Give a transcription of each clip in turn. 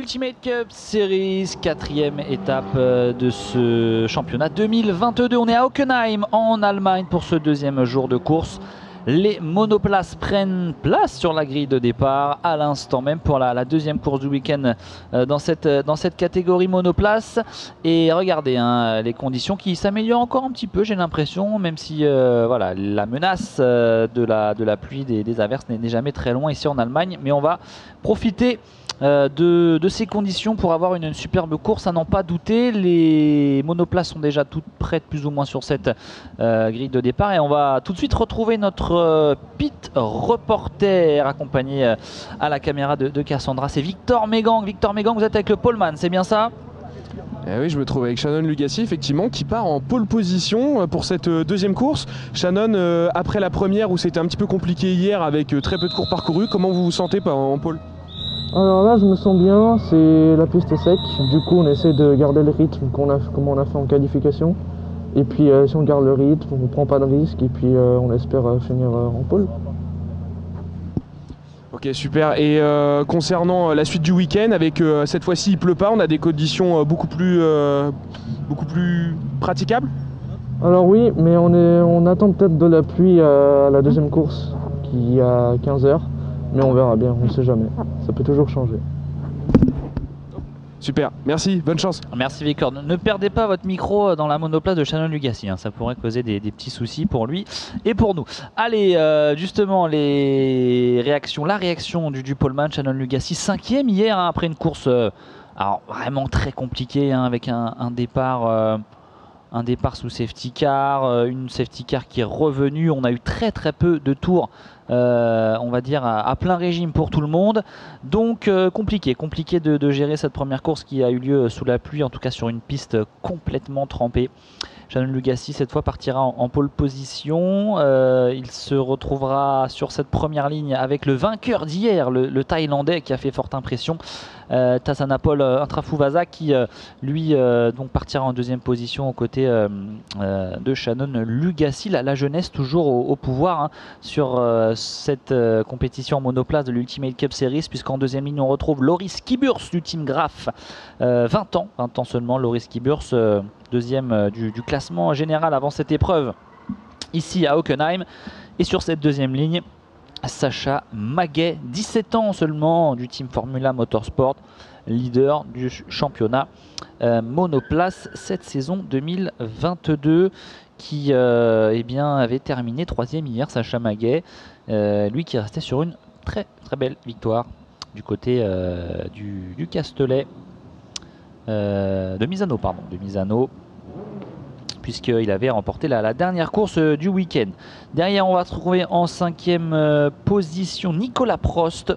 l'Ultimate Cup Series, quatrième étape de ce championnat 2022. On est à Hockenheim en Allemagne pour ce deuxième jour de course. Les monoplaces prennent place sur la grille de départ à l'instant même pour la deuxième course du week-end dans cette catégorie monoplace. Et regardez les conditions qui s'améliorent encore un petit peu, j'ai l'impression, même si voilà, la menace de la pluie, des averses n'est jamais très loin ici en Allemagne. Mais on va profiter de ces conditions pour avoir une superbe course à n'en pas douter. Les monoplaces sont déjà toutes prêtes plus ou moins sur cette grille de départ et on va tout de suite retrouver notre pit reporter accompagné à la caméra de Cassandra. C'est Victor Mégang. Victor Mégang, vous êtes avec le poleman, c'est bien ça? Eh oui, je me trouve avec Shannon Lugassi, effectivement, qui part en pole position pour cette deuxième course. Shannon, après la première où c'était un petit peu compliqué hier avec très peu de cours parcourus, comment vous vous sentez en pole? Alors là je me sens bien, c'est la piste est sec, du coup on essaie de garder le rythme comme on a fait en qualification. Et puis si on garde le rythme, on ne prend pas de risque et puis on espère finir en pole. Ok, super. Et concernant la suite du week-end, avec cette fois-ci il pleut pas, on a des conditions beaucoup plus praticables? Alors oui, mais on attend peut-être de la pluie à la deuxième course qui est à 15 h. Mais on verra bien, on ne sait jamais. Ça peut toujours changer. Super, merci, bonne chance. Merci Victor. Ne perdez pas votre micro dans la monoplace de Shannon Lugassi, ça pourrait causer des petits soucis pour lui et pour nous. Allez, justement, la réaction du poleman Shannon Lugassi, 5e hier après une course alors, vraiment très compliquée avec un départ sous safety car, une safety car qui est revenue. On a eu très peu de tours, on va dire à plein régime pour tout le monde. Donc compliqué de gérer cette première course qui a eu lieu sous la pluie, en tout cas sur une piste complètement trempée. Shannon Lugassi cette fois partira en pole position. Il se retrouvera sur cette première ligne avec le vainqueur d'hier, le Thaïlandais qui a fait forte impression, Tassanapol Intrafuvasa, qui lui donc partira en deuxième position aux côtés de Shannon Lugassi. La jeunesse toujours au pouvoir sur cette compétition en monoplace de l'Ultimate Cup Series, puisqu'en deuxième ligne on retrouve Loris Kiburs du team Graf, 20 ans seulement. Loris Kiburs, deuxième du classement général avant cette épreuve ici à Hockenheim. Et sur cette deuxième ligne, Sacha Maguet, 17 ans seulement, du team Formula Motorsport, leader du championnat monoplace cette saison 2022, qui avait terminé 3e hier. Sacha Maguet, lui qui restait sur une très belle victoire du côté du Castellet, de Misano, puisqu'il avait remporté la dernière course du week-end. Derrière, on va trouver en 5e position Nicolas Prost.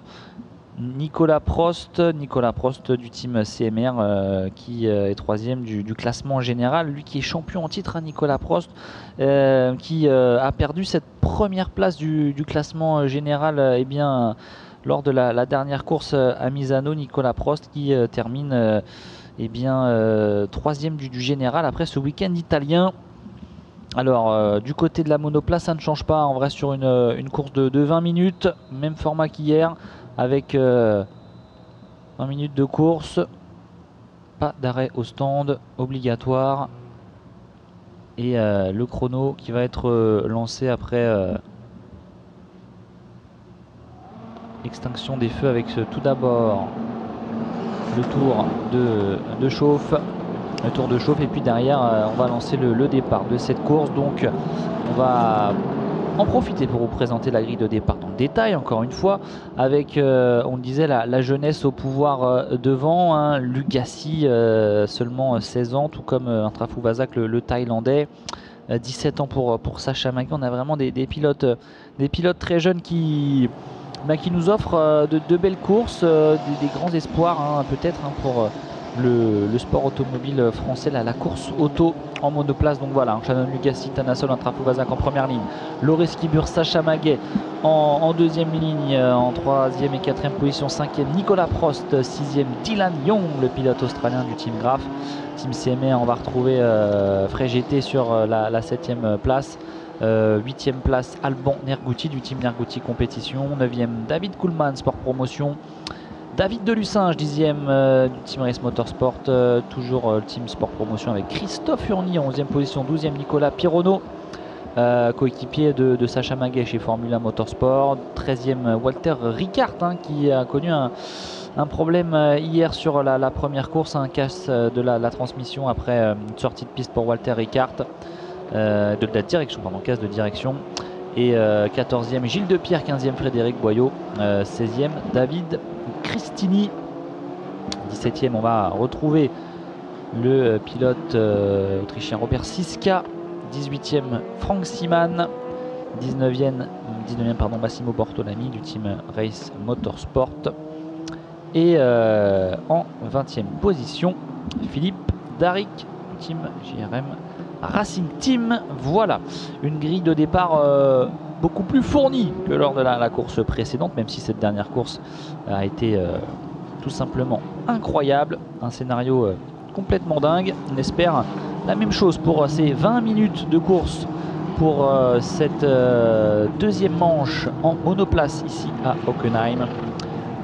Nicolas Prost du team CMR, qui est 3e du classement général. Lui qui est champion en titre, Nicolas Prost, qui a perdu cette première place du classement général lors de la dernière course à Misano. Nicolas Prost qui termine 3e du général après ce week-end italien. Alors du côté de la monoplace, ça ne change pas, on reste sur une course de 20 minutes, même format qu'hier, avec 20 minutes de course, pas d'arrêt au stand obligatoire, et le chrono qui va être lancé après extinction des feux, avec tout d'abord le tour de chauffe, et puis derrière on va lancer le départ de cette course. Donc on va en profiter pour vous présenter la grille de départ en détail, encore une fois, avec on le disait, la jeunesse au pouvoir devant, Lugassi, seulement 16 ans, tout comme Intrafuvasa, le Thaïlandais, 17 ans pour Sacha Maguet. On a vraiment des pilotes très jeunes qui nous offrent de belles courses, des grands espoirs peut-être pour le sport automobile français, la course auto en monoplace. Donc voilà, Shannon Lugassi, Tanasol Intrafuvasa en première ligne, Loris Kiburs, Sacha Maguet en deuxième ligne, en 3e et 4e position, 5e Nicolas Prost, 6e Dylan Young, le pilote australien du team Graf. Team CMR, on va retrouver Frey GT sur la 7e place. 8e place Alban Nergouti du team Nergouti Compétition. 9e David Kuhlmann Sport Promotion. David Delucinge, 10e du Team Race Motorsport, toujours le Team Sport Promotion avec Christophe Urny en 11e position, 12e Nicolas Pirono, coéquipier de Sacha Maguet chez Formula Motorsport, 13e Walter Ricard qui a connu un problème hier sur la première course, un casse de la transmission après une sortie de piste pour Walter Ricard, de la direction, pardon, casse de direction. Et 14e Gilles Depierre, 15e Frédéric Boyot, 16e David Cristini, 17e on va retrouver le pilote autrichien Robert Siska, 18e Frank Siman, 19e Massimo Bortolami du Team Race Motorsport et en 20e position Philippe Darric du Team JRM Racing Team. Voilà une grille de départ beaucoup plus fournie que lors de la course précédente, même si cette dernière course a été tout simplement incroyable, un scénario complètement dingue. On espère la même chose pour ces 20 minutes de course pour cette deuxième manche en monoplace ici à Hockenheim,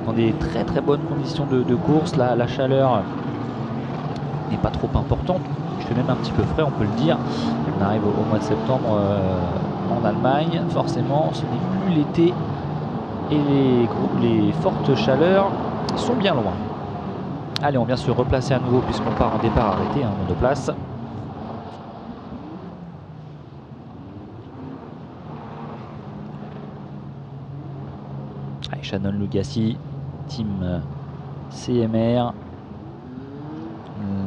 dans des très bonnes conditions de course. La chaleur n'est pas trop importante, il fait même un petit peu frais, on peut le dire. On arrive au mois de septembre en Allemagne, forcément ce n'est plus l'été et les fortes chaleurs sont bien loin. Allez, on vient se replacer à nouveau puisqu'on part en départ arrêté, en monoplace. Allez, Shannon Lugassi, Team CMR.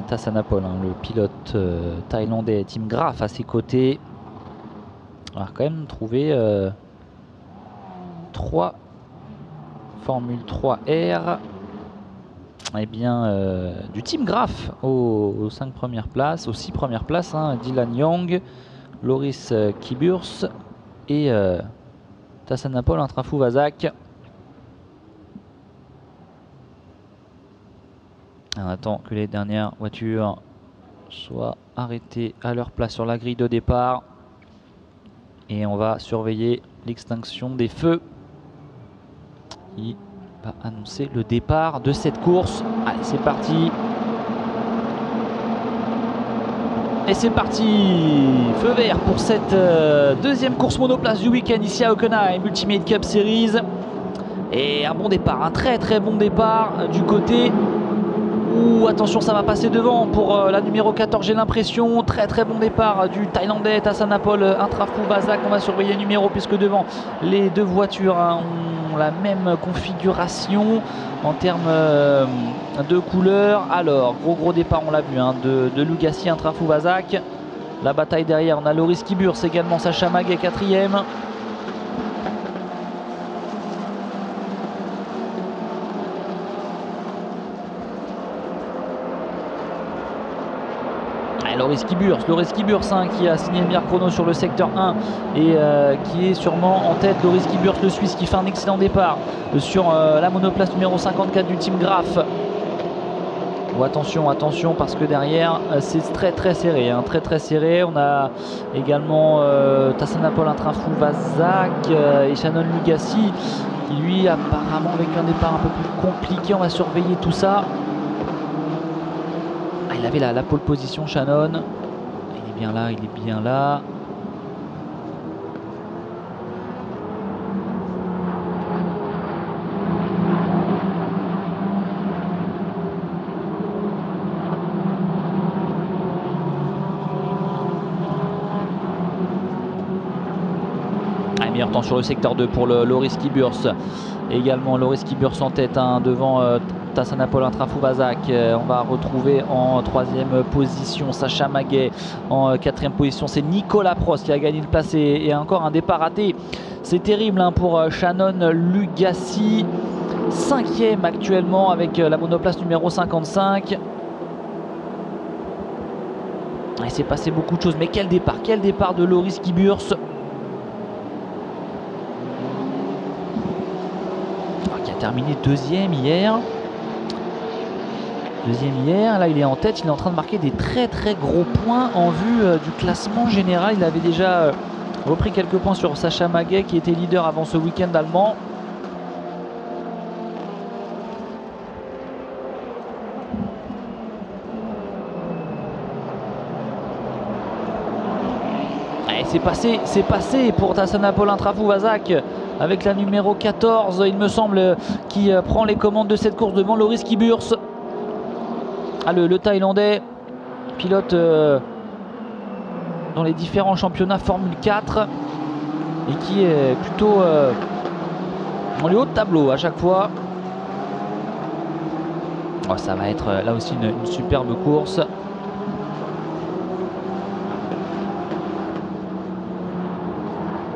Tassanapol, le pilote thaïlandais, Team Graf à ses côtés. On va quand même trouver 3 Formule 3R. Et bien du Team Graf aux 5 premières places, aux 6 premières places, Dylan Young, Loris Kiburs et Tassanapol Intrafou Vazak. On attend que les dernières voitures soient arrêtées à leur place sur la grille de départ. Et on va surveiller l'extinction des feux qui va annoncer le départ de cette course. Allez, c'est parti. Et c'est parti. Feu vert pour cette deuxième course monoplace du week-end ici à Hockenheim, Ultimate Cup Series. Et un bon départ, un très bon départ du côté... Ouh, attention, ça va passer devant pour la numéro 14, j'ai l'impression. Très bon départ du Thaïlandais Tassanapol Intrafou Vazak. On va surveiller le numéro puisque devant les deux voitures ont la même configuration en termes de couleur. Alors, gros départ, on l'a vu, de Lugassi Intrafou Vazak. La bataille derrière, on a Loris Kiburs également, Sacha Maguet 4e. Loris Kiburs qui a signé le meilleur chrono sur le secteur 1 et qui est sûrement en tête. Loris Kiburs, le Suisse, qui fait un excellent départ sur la monoplace numéro 54 du Team Graf. Oh, attention parce que derrière c'est très serré, très serré. On a également Tassanapol Intrafou Vazak et Shannon Lugassi qui lui apparemment avec un départ un peu plus compliqué. On va surveiller tout ça. Il avait la pole position, Shannon. Il est bien là. Meilleur temps sur le secteur 2 pour le Loris Kiburs. Également Loris Kiburs en tête devant Tassanapol Intrafou Vazak. On va retrouver en 3e position Sacha Maguet. En 4e position, c'est Nicolas Prost qui a gagné le place et encore un départ raté. C'est terrible pour Shannon Lugassi. 5e actuellement avec la monoplace numéro 55. Il s'est passé beaucoup de choses, mais quel départ de Loris Kiburs. Qui a terminé 2e hier. Là il est en tête, il est en train de marquer des très gros points en vue du classement général. Il avait déjà repris quelques points sur Sacha Maguet qui était leader avant ce week-end allemand. c'est passé pour Tassana Paulin Trafou-Vazak avec la numéro 14, il me semble, qui prend les commandes de cette course devant Loris Kiburs. Ah, le Thaïlandais, pilote dans les différents championnats Formule 4 et qui est plutôt dans le haut de tableau à chaque fois. Oh, ça va être là aussi une superbe course.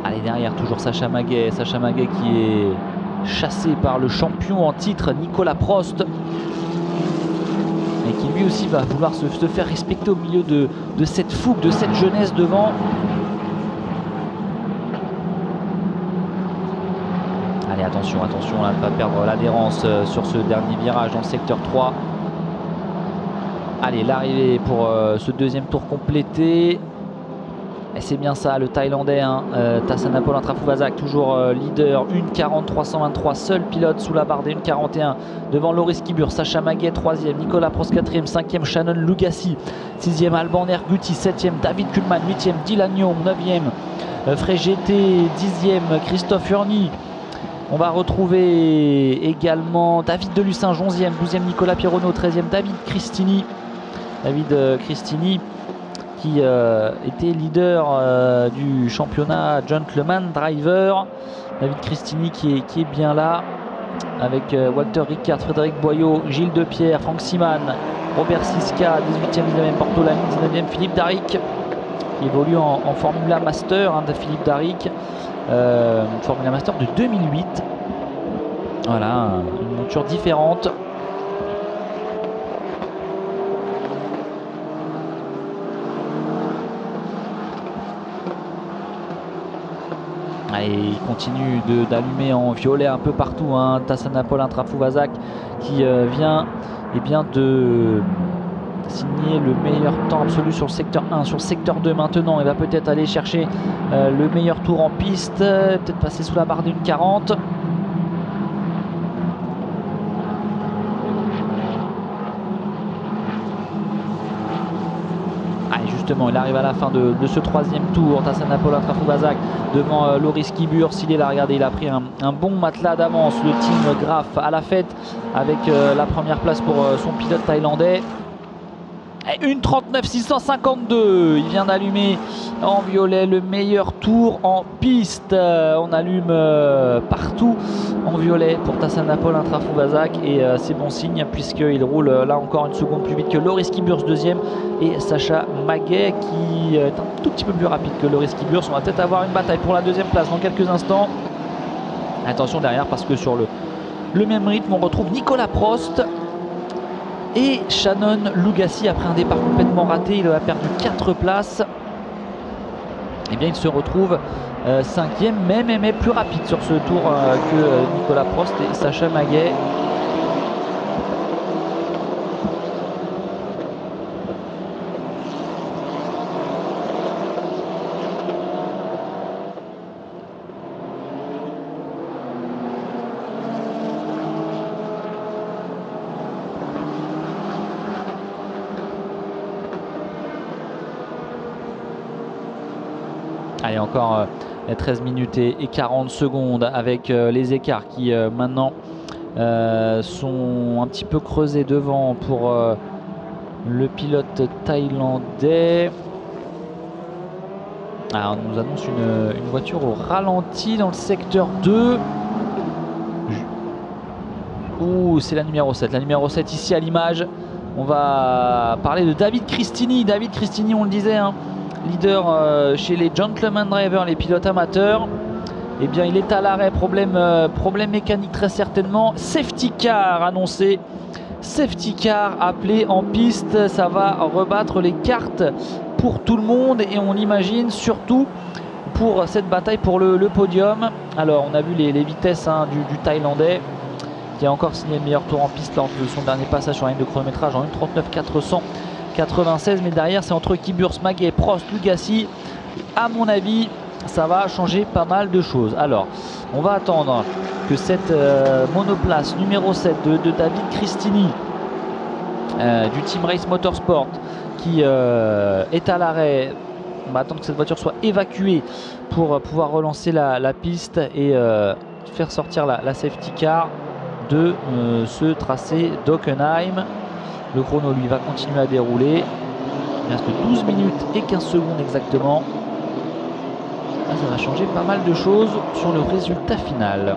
Allez, derrière toujours Sacha Maguet qui est chassé par le champion en titre Nicolas Prost et qui lui aussi va vouloir se faire respecter au milieu de cette fougue, de cette jeunesse devant. Allez, attention à ne pas perdre l'adhérence sur ce dernier virage dans le secteur 3. Allez, l'arrivée pour ce deuxième tour complété. Et c'est bien ça, le Thaïlandais, Tassana Paulin Trafou-Vazak, toujours leader, 1:40.323, seul pilote sous la barre des 1:41 devant Loris Kiburs, Sacha Maguet 3e, Nicolas Prost 4e, 5e Shannon Lugassi, 6e Alban Erguti, 7e David Kuhlmann, 8e Dylan Young, 9e Frey GT, 10e Christophe Urny. On va retrouver également David Delussinge, 11e, 12e Nicolas Pironneau, 13e David Cristini. Qui était leader du championnat Gentleman Driver. David Cristini qui est bien là avec Walter Ricard, Frédéric Boyot, Gilles Depierre, Franck Siman, Robert Siska, 18e, 19e Portolani, 19e Philippe Darric qui évolue en Formula Master, de Philippe Darric, Formula Master de 2008. Voilà, une monture différente. Et il continue d'allumer en violet un peu partout, Tassana Paulin Trafou-Vazak qui vient de signer le meilleur temps absolu sur le secteur 1, sur le secteur 2 maintenant. Il va peut-être aller chercher le meilleur tour en piste, peut-être passer sous la barre d'une 40. Justement, il arrive à la fin de ce troisième tour. Tassana Paulin Trafou-Vazak devant Loris Kiburs. Il est là, regardez, il a pris un bon matelas d'avance. Le team Graf à la fête avec la première place pour son pilote thaïlandais. 1:39.652. Il vient d'allumer en violet le meilleur tour en piste. On allume partout en violet pour Tassana Paulin Trafou-Vazak et c'est bon signe puisqu'il roule là encore une seconde plus vite que Loris Kiburs deuxième et Sacha Maguet qui est un tout petit peu plus rapide que Loris Kiburs. On va peut-être avoir une bataille pour la deuxième place dans quelques instants. Attention derrière parce que sur le même rythme on retrouve Nicolas Prost et Shannon Lugassi. Après un départ complètement raté, il a perdu 4 places. Et bien il se retrouve 5e, mais plus rapide sur ce tour que Nicolas Prost et Sacha Maguet. Allez, encore 13 minutes et 40 secondes avec les écarts qui maintenant sont un petit peu creusés devant pour le pilote thaïlandais. Alors, on nous annonce une voiture au ralenti dans le secteur 2. Ouh, c'est la numéro 7. La numéro 7 ici à l'image. On va parler de David Cristini. David Cristini, on le disait, leader chez les Gentleman Drivers, les pilotes amateurs. Eh bien, il est à l'arrêt, problème mécanique très certainement. Safety car annoncé, safety car appelé en piste. Ça va rebattre les cartes pour tout le monde et on l'imagine surtout pour cette bataille pour le podium. Alors, on a vu les vitesses du Thaïlandais qui a encore signé le meilleur tour en piste lors de son dernier passage sur la ligne de chronométrage en 1:39.496, mais derrière c'est entre Kiburs, Maguet, Prost, Lugassi. À mon avis, ça va changer pas mal de choses. Alors, on va attendre que cette monoplace numéro 7 de David Cristini du Team Race Motorsport qui est à l'arrêt On va attendre que cette voiture soit évacuée pour pouvoir relancer la piste et faire sortir la safety car de ce tracé d'Hockenheim. Le chrono lui va continuer à dérouler. Il reste 12 minutes et 15 secondes exactement. Là, ça va changer pas mal de choses sur le résultat final.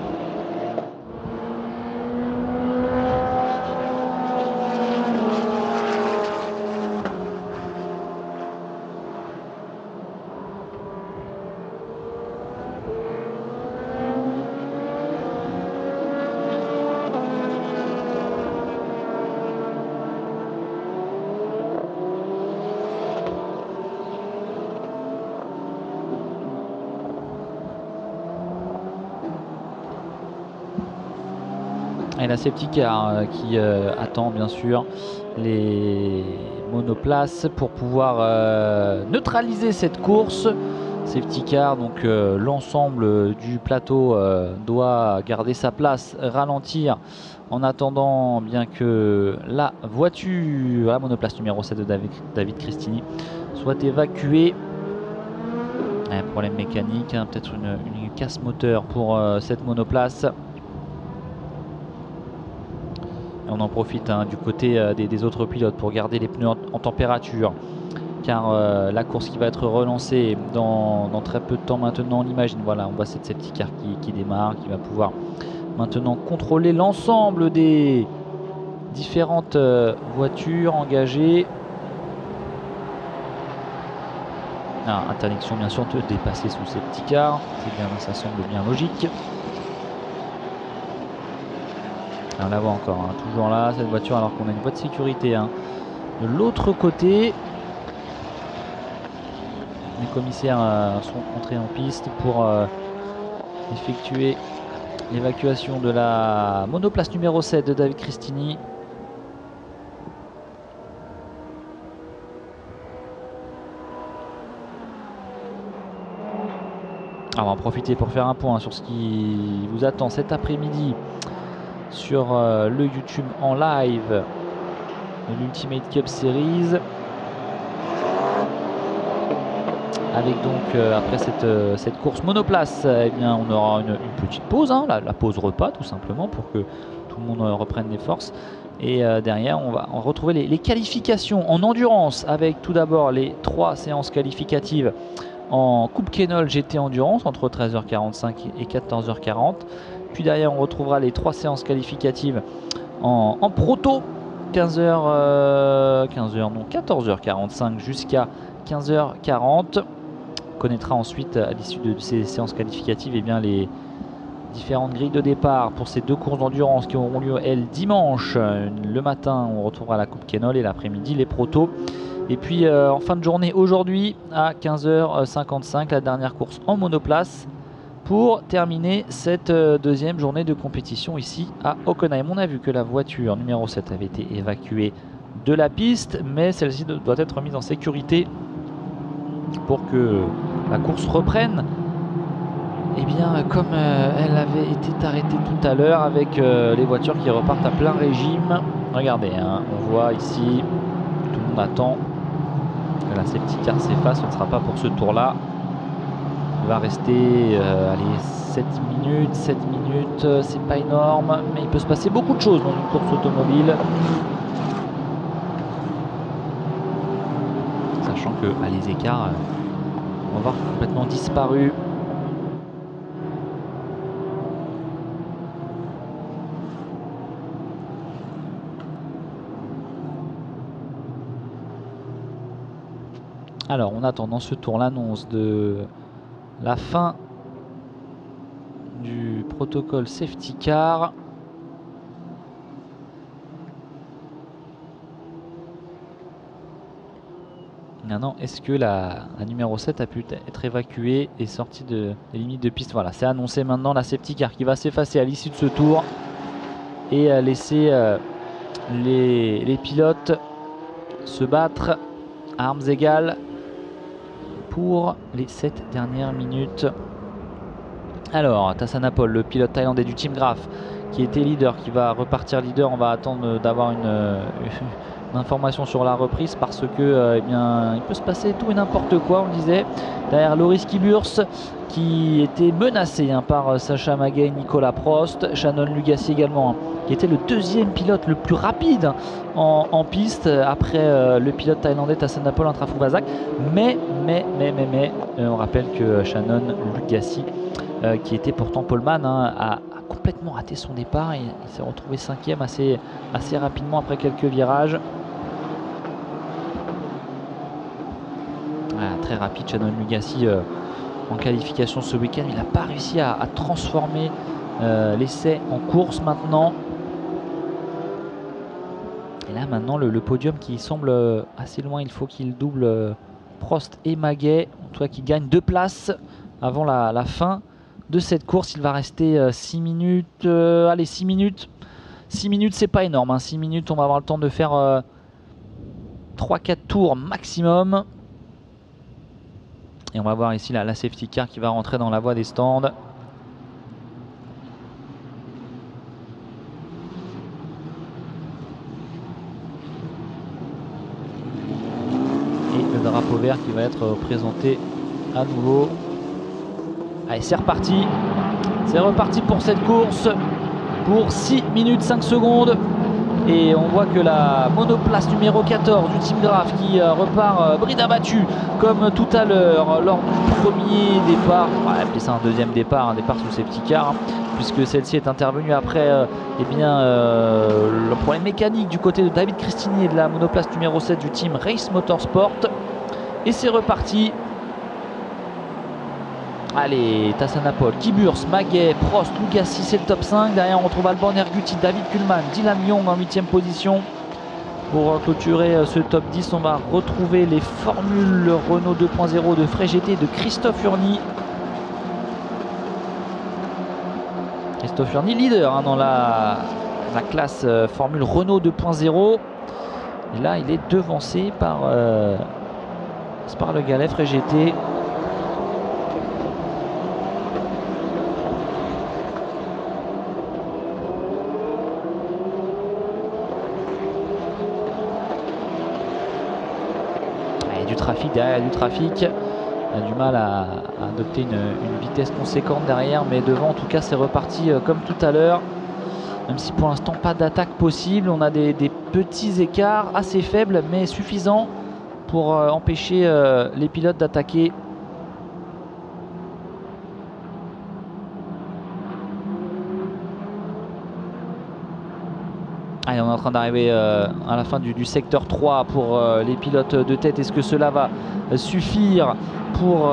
Et la safety car qui attend bien sûr les monoplaces pour pouvoir neutraliser cette course. Safety car, donc l'ensemble du plateau doit garder sa place, ralentir en attendant bien que la voiture, la monoplace numéro 7 de David Cristini soit évacuée. Un problème mécanique, hein, peut-être une casse moteur pour cette monoplace. On en profite hein, du côté des autres pilotes pour garder les pneus en température, car la course qui va être relancée dans très peu de temps maintenant, on l'imagine. Voilà, on voit cette safety car qui démarre, qui va pouvoir maintenant contrôler l'ensemble des différentes voitures engagées. Interdiction bien sûr de dépasser sous safety car, ça semble bien logique. On la voit encore, hein, toujours là cette voiture, alors qu'on a une voie de sécurité hein, de l'autre côté. Les commissaires sont entrés en piste pour effectuer l'évacuation de la monoplace numéro 7 de David Cristini. Alors on va en profiter pour faire un point sur ce qui vous attend cet après-midi sur le YouTube en live de l'Ultimate Cup Series, avec donc après cette course monoplace, eh bien, on aura une petite pause, hein, la pause repas tout simplement, pour que tout le monde reprenne des forces, et derrière on va retrouver les qualifications en endurance, avec tout d'abord les 3 séances qualificatives en Coupe Kennel GT Endurance entre 13h45 et 14h40. Puis derrière, on retrouvera les 3 séances qualificatives en proto, 14h45 jusqu'à 15h40. On connaîtra ensuite, à l'issue de ces séances qualificatives, eh bien, les différentes grilles de départ pour ces 2 courses d'endurance qui auront lieu, elles, dimanche. Le matin, on retrouvera la Coupe Kennel et l'après-midi, les protos. Et puis, en fin de journée, aujourd'hui, à 15h55, la dernière course en monoplace, pour terminer cette deuxième journée de compétition ici à Hockenheim. On a vu que la voiture numéro 7 avait été évacuée de la piste, mais celle-ci doit être remise en sécurité pour que la course reprenne. Et bien, comme elle avait été arrêtée tout à l'heure, avec les voitures qui repartent à plein régime. Regardez, hein, on voit ici, tout le monde attend que la safety car s'efface. Ce ne sera pas pour ce tour-là. Il va rester allez, 7 minutes, c'est pas énorme, mais il peut se passer beaucoup de choses dans une course automobile. Sachant que les écarts vont avoir complètement disparu. Alors on attend dans ce tour l'annonce de la fin du protocole safety car. Maintenant, est-ce que la numéro 7 a pu être évacuée et sortie des limites de piste? Voilà, c'est annoncé maintenant, la safety car qui va s'effacer à l'issue de ce tour et laisser les pilotes se battre à armes égales pour les 7 dernières minutes. Alors, Tassanapol, le pilote thaïlandais du Team Graph, qui était leader, qui va repartir leader. On va attendre d'avoir d'informations sur la reprise parce que eh bien, il peut se passer tout et n'importe quoi, on le disait. Derrière Loris Kiburs qui était menacé par Sacha Maguet et Nicolas Prost. Shannon Lugassi également, qui était le deuxième pilote le plus rapide en piste après le pilote thaïlandais Tassanapol Intrafou-Vazak. Mais on rappelle que Shannon Lugassi, qui était pourtant poleman, a complètement raté son départ. Il s'est retrouvé 5e assez rapidement après quelques virages. Très rapide Shannon Lugassi en qualification ce week-end. Il n'a pas réussi à transformer l'essai en course maintenant. Et là maintenant le podium qui semble assez loin, il faut qu'il double Prost et Maguet, en tout cas qu'il gagne 2 places avant la fin de cette course. Il va rester 6 minutes, allez 6 minutes. 6 minutes c'est pas énorme, 6 minutes on va avoir le temps de faire 3-4 tours maximum. Et on va voir ici la safety car qui va rentrer dans la voie des stands. Et le drapeau vert qui va être présenté à nouveau. Allez, c'est reparti. C'est reparti pour cette course pour 6 minutes 5 secondes. Et on voit que la monoplace numéro 14 du Team Graf qui repart bride abattue comme tout à l'heure lors du premier départ. On va appeler ça un deuxième départ, un départ sous safety car, puisque celle-ci est intervenue après le problème mécanique du côté de David Cristini et de la monoplace numéro 7 du Team Race Motorsport. Et c'est reparti. Allez, Tassanapol, Kiburs, Maguet, Prost, Lugassi, c'est le top 5. Derrière, on retrouve Alban Erguti, David Kuhlmann, Dylan Young en 8e position. Pour clôturer ce top 10, on va retrouver les formules Renault 2.0 de Frey GT de Christophe Urny. Christophe Urny, leader dans la classe formule Renault 2.0. Et là, il est devancé par le galet Frey GT. Derrière du trafic, il a du mal à adopter une vitesse conséquente derrière, mais devant en tout cas c'est reparti comme tout à l'heure, même si pour l'instant pas d'attaque possible. On a des petits écarts assez faibles mais suffisants pour empêcher les pilotes d'attaquer. Allez, on est en train d'arriver à la fin du secteur 3 pour les pilotes de tête. Est-ce que cela va suffire pour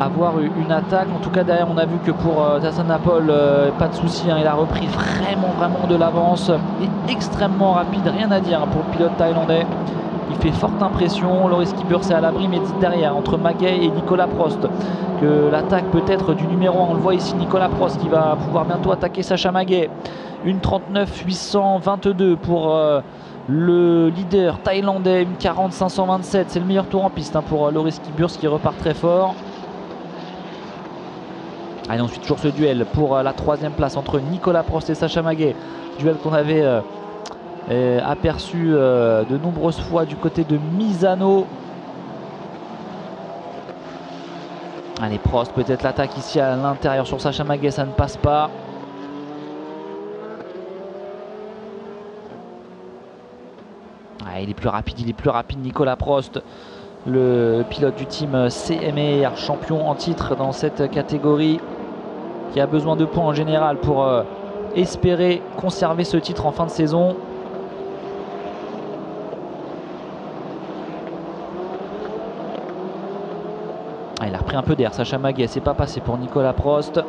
avoir une attaque? En tout cas derrière on a vu que pour Tassanapol pas de souci, il a repris vraiment de l'avance. Il est extrêmement rapide, rien à dire pour le pilote thaïlandais. Il fait forte impression. Loris Kiburs est à l'abri, mais dites derrière entre Maguet et Nicolas Prost que l'attaque peut être du numéro 1. On le voit ici, Nicolas Prost qui va pouvoir bientôt attaquer Sacha Maguet. Une 39.822 pour le leader thaïlandais, une 40.527. C'est le meilleur tour en piste pour Loris Kiburs qui repart très fort. Allez, ensuite toujours ce duel pour la 3e place entre Nicolas Prost et Sacha Maguet. Duel qu'on avait aperçu de nombreuses fois du côté de Misano. Allez, Prost, peut-être l'attaque ici à l'intérieur sur Sacha Maguet, ça ne passe pas. Il est plus rapide Nicolas Prost, le pilote du team CMR, champion en titre dans cette catégorie, qui a besoin de points en général pour espérer conserver ce titre en fin de saison. Il a repris un peu d'air Sacha Maguet, c'est pas passé pour Nicolas Prost.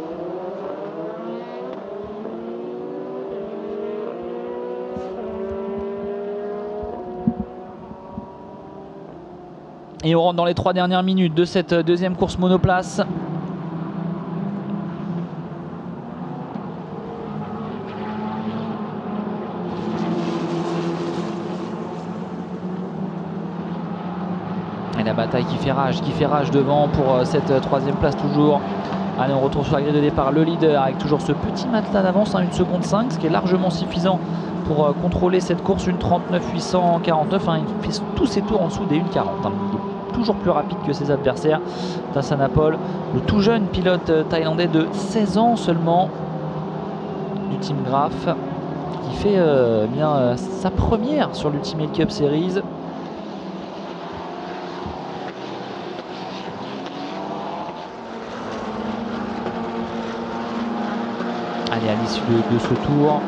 Et on rentre dans les 3 dernières minutes de cette deuxième course monoplace. Et la bataille qui fait rage devant pour cette 3e place toujours. Allez, on retrouve sur la grille de départ le leader avec toujours ce petit matelas d'avance, 1 seconde 5, ce qui est largement suffisant pour contrôler cette course, une 39,849. Hein, il fait tous ses tours en dessous des 1,40. Hein. Il est toujours plus rapide que ses adversaires. Tassanapol, le tout jeune pilote thaïlandais de 16 ans seulement du Team Graf, qui fait sa première sur l'Ultimate Cup Series. Allez, à l'issue de ce tour,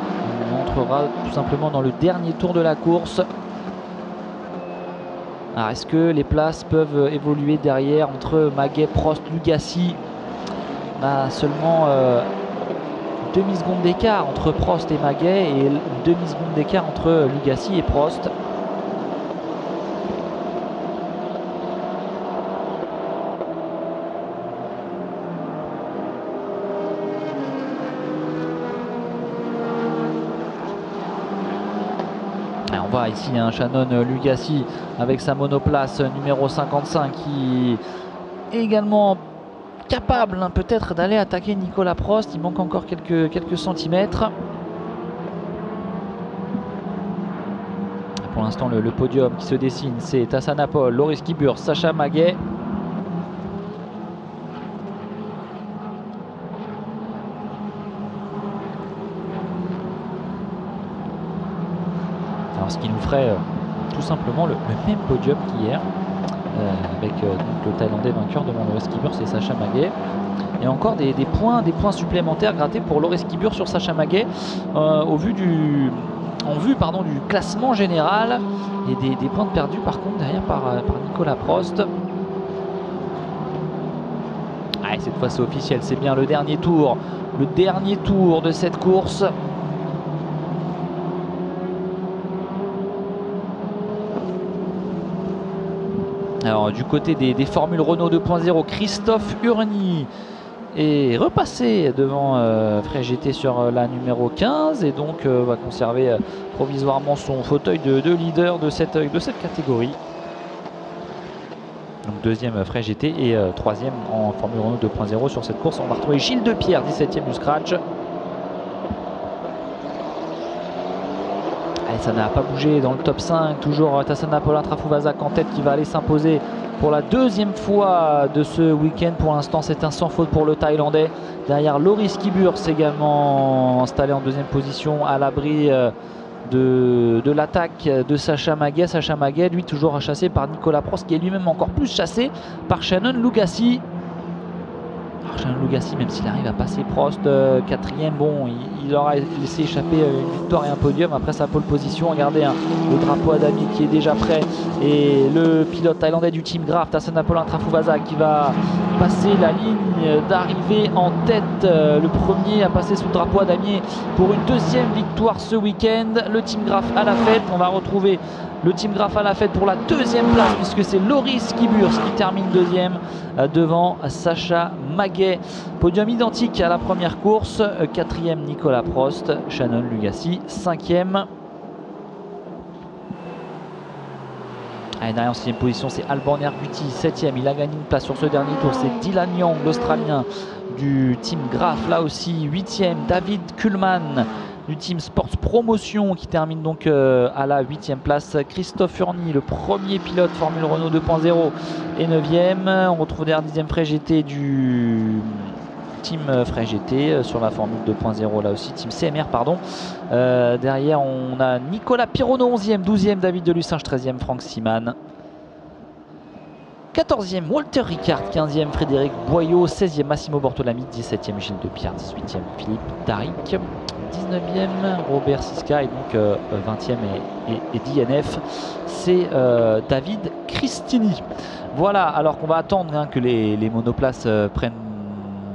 on entrera tout simplement dans le dernier tour de la course. Alors, est-ce que les places peuvent évoluer derrière entre Maguet, Prost, Lugassi? On a seulement demi-seconde d'écart entre Prost et Maguet et une demi-seconde d'écart entre Lugassi et Prost. On voit ici un Shannon Lugassi avec sa monoplace numéro 55 qui est également capable peut-être d'aller attaquer Nicolas Prost. Il manque encore quelques centimètres. Pour l'instant, le podium qui se dessine, c'est Tassanapol, Loris Kibur, Sacha Maguet. Alors, ce qui nous ferait tout simplement le même podium qu'hier, avec donc le Thaïlandais vainqueur devant Loris Kibur, c'est Sacha Maguet. Et encore des points supplémentaires grattés pour Loris Kibur sur Sacha Maguet en vue du classement général, et des points perdus par contre derrière par Nicolas Prost. Allez, cette fois c'est officiel, c'est bien le dernier tour de cette course. Alors du côté des formules Renault 2.0, Christophe Urny est repassé devant Frey-GT sur la numéro 15 et donc va conserver provisoirement son fauteuil de leader de cette catégorie. Donc deuxième Frey-GT et troisième en formule Renault 2.0 sur cette course. On va retrouver Gilles Depierre, 17e du scratch. Allez, ça n'a pas bougé dans le top 5, toujours Tassanapol Trafouvazac en tête qui va aller s'imposer pour la deuxième fois de ce week-end. Pour l'instant, c'est un sans faute pour le Thaïlandais. Derrière, Loris Kibur également installé en deuxième position à l'abri de l'attaque de Sacha Maguet. Sacha Maguet, lui, toujours chassé par Nicolas Prost, qui est lui-même encore plus chassé par Shannon Lugassi. Alors, Shannon Lugassi, même s'il arrive à passer Prost, quatrième, bon, il aura laissé échapper une victoire et un podium après sa pole position. Regardez le drapeau à damier qui est déjà prêt, et le pilote thaïlandais du Team Graf, Tassanapol Trafouvazac, qui va passer la ligne d'arrivée en tête, le premier à passer sous le drapeau à damier pour une deuxième victoire ce week-end. Le Team Graf à la fête, on va retrouver le Team Graf à la fête pour la deuxième place, puisque c'est Loris Kibur qui termine deuxième devant Sacha Maguet. Podium identique à la première course, quatrième Nicolas Prost, Shannon Lugassi cinquième. Allez, derrière en sixième position, c'est Alban Erguti, 7e. Il a gagné une place sur ce dernier tour. C'est Dylan Young, l'Australien du Team Graf, là aussi 8e. David Kuhlmann du Team Sports Promotion qui termine donc à la 8e place. Christophe Urny, le premier pilote Formule Renault 2.0, est 9e. On retrouve derrière 10e Frey-GT du Team Frey-GT sur la Formule 2.0, là aussi Team CMR pardon. Derrière on a Nicolas Pironneau, 11e, 12e David Delussinge, 13e Franck Siman, 14e Walter Ricard, 15e Frédéric Boyot, 16e Massimo Bortolami, 17e Gilles Depierre, 18e Philippe Tariq, 19e Robert Siska, et donc 20e et DNF c'est David Cristini. Voilà, alors qu'on va attendre que les monoplaces prennent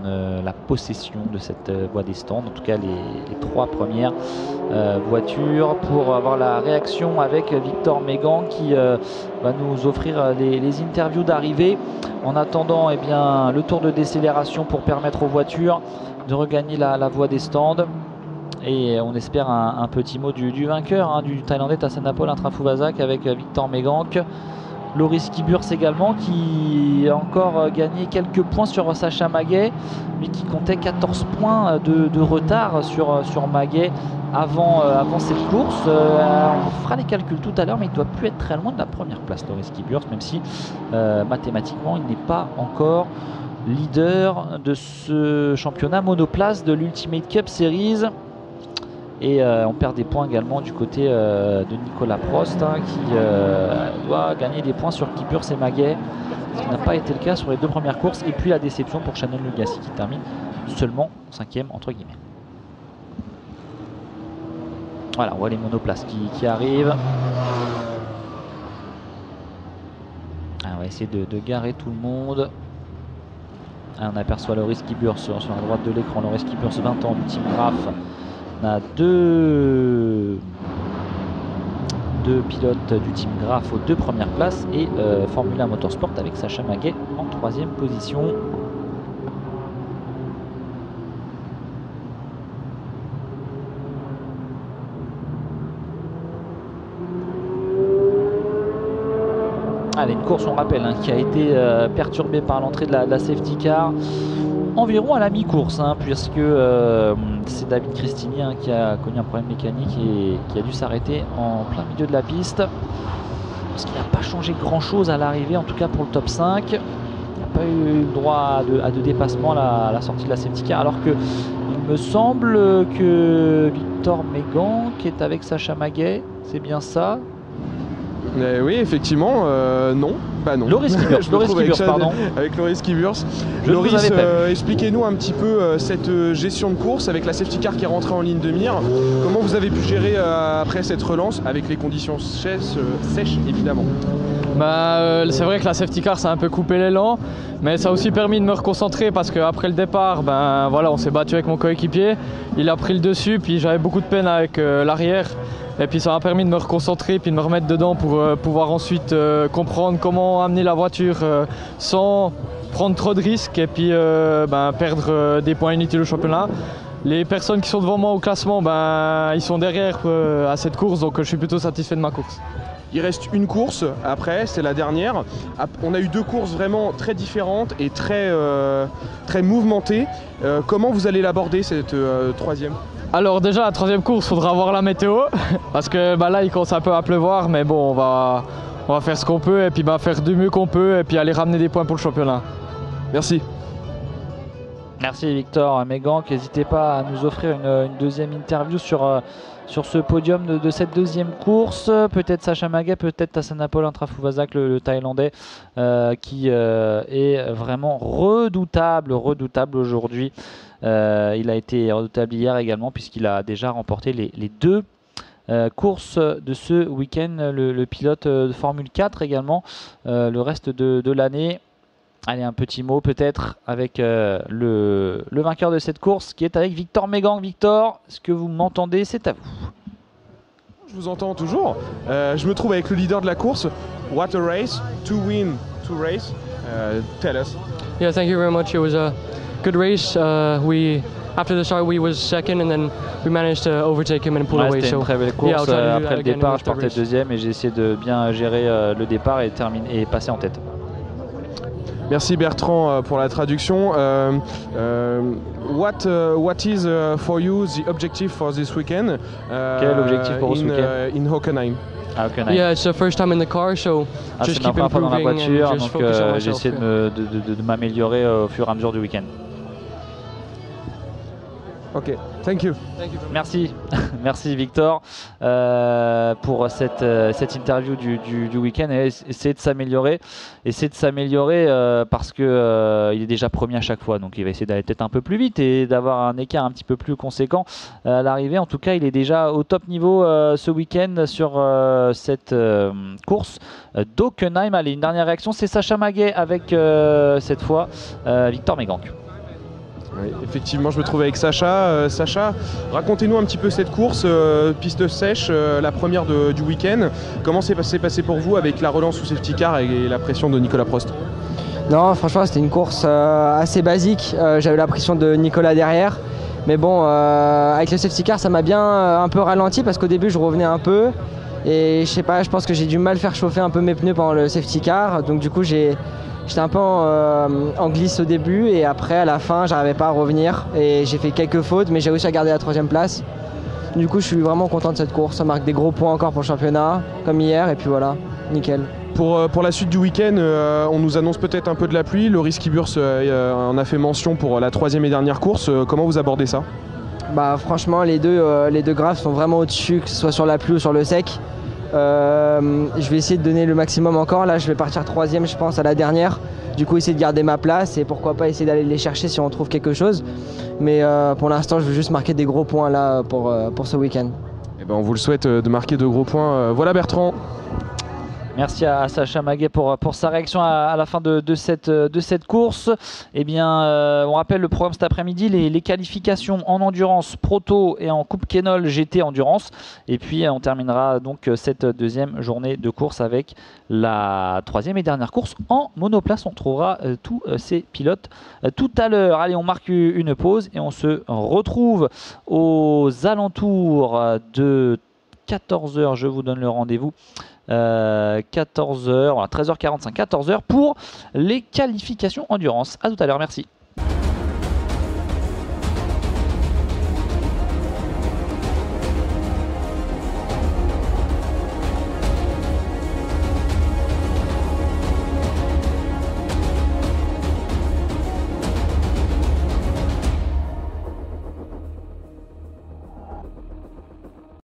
la possession de cette voie des stands, en tout cas les trois premières voitures, pour avoir la réaction avec Victor Mégan qui va nous offrir les interviews d'arrivée. En attendant, eh bien, le tour de décélération pour permettre aux voitures de regagner la voie des stands. Et on espère un petit mot du vainqueur, du Thaïlandais Tassanapol Trafouvazac avec Victor Mégan. Loris Kiburs également, qui a encore gagné quelques points sur Sacha Maguet, mais qui comptait 14 points de retard sur Maguet avant cette course. On fera les calculs tout à l'heure, mais il ne doit plus être très loin de la première place, Loris Kiburs, même si mathématiquement il n'est pas encore leader de ce championnat monoplace de l'Ultimate Cup Series. Et on perd des points également du côté de Nicolas Prost, qui doit gagner des points sur Kiburs et Maguet, ce qui n'a pas été le cas sur les deux premières courses. Et puis la déception pour Shannon Lugassi qui termine seulement 5e entre guillemets. Voilà, on voit les monoplaces qui arrivent. On va essayer de garer tout le monde. On aperçoit Loris Kiburs sur la droite de l'écran. Loris Kiburs, 20 ans, du Team Graf. On a deux pilotes du Team Graf aux deux premières places et Formula Motorsport avec Sacha Maguet en 3e position. Allez, une course, on rappelle, qui a été perturbée par l'entrée de la safety car environ à la mi-course, puisque c'est David Cristini qui a connu un problème mécanique et qui a dû s'arrêter en plein milieu de la piste, parce qu'il n'a pas changé grand chose à l'arrivée, en tout cas pour le top 5. Il n'a pas eu droit à de dépassement à la sortie de la safety car, alors que il me semble que Victor Megan qui est avec Sacha Maguet, c'est bien ça? Oui, effectivement, non. Bah non. Loris Kiburs, pardon. Avec Loris Kiburs. Loris, expliquez-nous un petit peu cette gestion de course avec la safety car qui est rentrée en ligne de mire. Comment vous avez pu gérer après cette relance avec les conditions sèches évidemment? C'est vrai que la safety car ça a un peu coupé l'élan, mais ça a aussi permis de me reconcentrer parce qu'après le départ, on s'est battu avec mon coéquipier. Il a pris le dessus, puis j'avais beaucoup de peine avec l'arrière. Et puis ça m'a permis de me reconcentrer puis de me remettre dedans pour pouvoir ensuite comprendre comment amener la voiture sans prendre trop de risques et puis perdre des points inutiles au championnat. Les personnes qui sont devant moi au classement, ils sont derrière à cette course, donc je suis plutôt satisfait de ma course. Il reste une course après, c'est la dernière. On a eu deux courses vraiment très différentes et très mouvementées. Comment vous allez l'aborder cette troisième? Alors déjà la troisième course, il faudra voir la météo parce que là il commence un peu à pleuvoir, mais bon on va faire ce qu'on peut et puis faire du mieux qu'on peut et puis aller ramener des points pour le championnat. Merci. Merci Victor Megan, n'hésitez pas à nous offrir une deuxième interview sur ce podium de cette deuxième course. Peut-être Sacha Maguet, peut-être Tassanapol Intrafuvazak, le Thaïlandais, qui est vraiment redoutable aujourd'hui. Il a été redoutable hier également puisqu'il a déjà remporté les deux courses de ce week-end, le pilote de Formule 4 également, le reste de l'année. Allez, un petit mot peut-être avec le vainqueur de cette course qui est avec Victor Megan. Victor, est-ce que vous m'entendez? C'est à vous. Je vous entends toujours. Je me trouve avec le leader de la course. What a race, to win, to race. Tell us. Yeah, thank you very much. It was a good race. After the start, we was second, and then we managed to overtake him and pull away. C'était une très belle course. Yeah, après le départ, je partais deuxième et j'ai essayé de bien gérer le départ et passer en tête. Merci Bertrand pour la traduction. What is for you the objective for this weekend? Quel est l'objectif pour ce week-end? In Hockenheim. Yeah, it's the first time in the car, so just keep improving dans la voiture, and just donc focus on myself. j'essaie de m'améliorer au fur et à mesure du week-end. Ok, thank you. Merci, merci Victor pour cette interview du week-end. Essayer de s'améliorer, parce que il est déjà premier à chaque fois, donc il va essayer d'aller peut-être un peu plus vite et d'avoir un écart un petit peu plus conséquent à l'arrivée. En tout cas, il est déjà au top niveau ce week-end sur cette course d'Hockenheim. Allez, une dernière réaction, c'est Sacha Maguet avec cette fois Victor Megan. Oui, effectivement, je me trouve avec Sacha. Sacha, racontez-nous un petit peu cette course, piste sèche, la première du week-end. Comment s'est passé pour vous avec la relance sous safety car et la pression de Nicolas Prost? Non, franchement, c'était une course assez basique. J'avais la pression de Nicolas derrière. Mais bon, avec le safety car, ça m'a bien un peu ralenti parce qu'au début, je revenais un peu. Et je sais pas, je pense que j'ai du mal à faire chauffer un peu mes pneus pendant le safety car. Donc du coup, j'étais un peu en glisse au début et après, à la fin, j'arrivais pas à revenir. Et j'ai fait quelques fautes, mais j'ai réussi à garder la 3e place. Du coup, je suis vraiment content de cette course. Ça marque des gros points encore pour le championnat, comme hier. Et puis voilà, nickel. Pour la suite du week-end, on nous annonce peut-être un peu de la pluie. Loris Kiburs en a fait mention pour la 3e et dernière course. Comment vous abordez ça? Bah, franchement, les deux graphes sont vraiment au-dessus, que ce soit sur la pluie ou sur le sec. Je vais essayer de donner le maximum encore. Là, je vais partir 3e, je pense, à la dernière. Du coup, essayer de garder ma place et pourquoi pas essayer d'aller les chercher si on trouve quelque chose. Mais pour l'instant, je veux juste marquer des gros points là pour ce week-end. Eh ben, on vous le souhaite de marquer de gros points. Voilà Bertrand. Merci à Sacha Maguet pour sa réaction à la fin de cette course. Eh bien, on rappelle le programme cet après-midi, les qualifications en endurance proto et en coupe Kenol GT endurance. Et puis on terminera donc cette 2e journée de course avec la 3e et dernière course en monoplace. On trouvera tous ces pilotes tout à l'heure. Allez, on marque une pause et on se retrouve aux alentours de 14h. Je vous donne le rendez-vous. 14h, voilà, 13h45, 14h pour les qualifications endurance. À tout à l'heure, merci.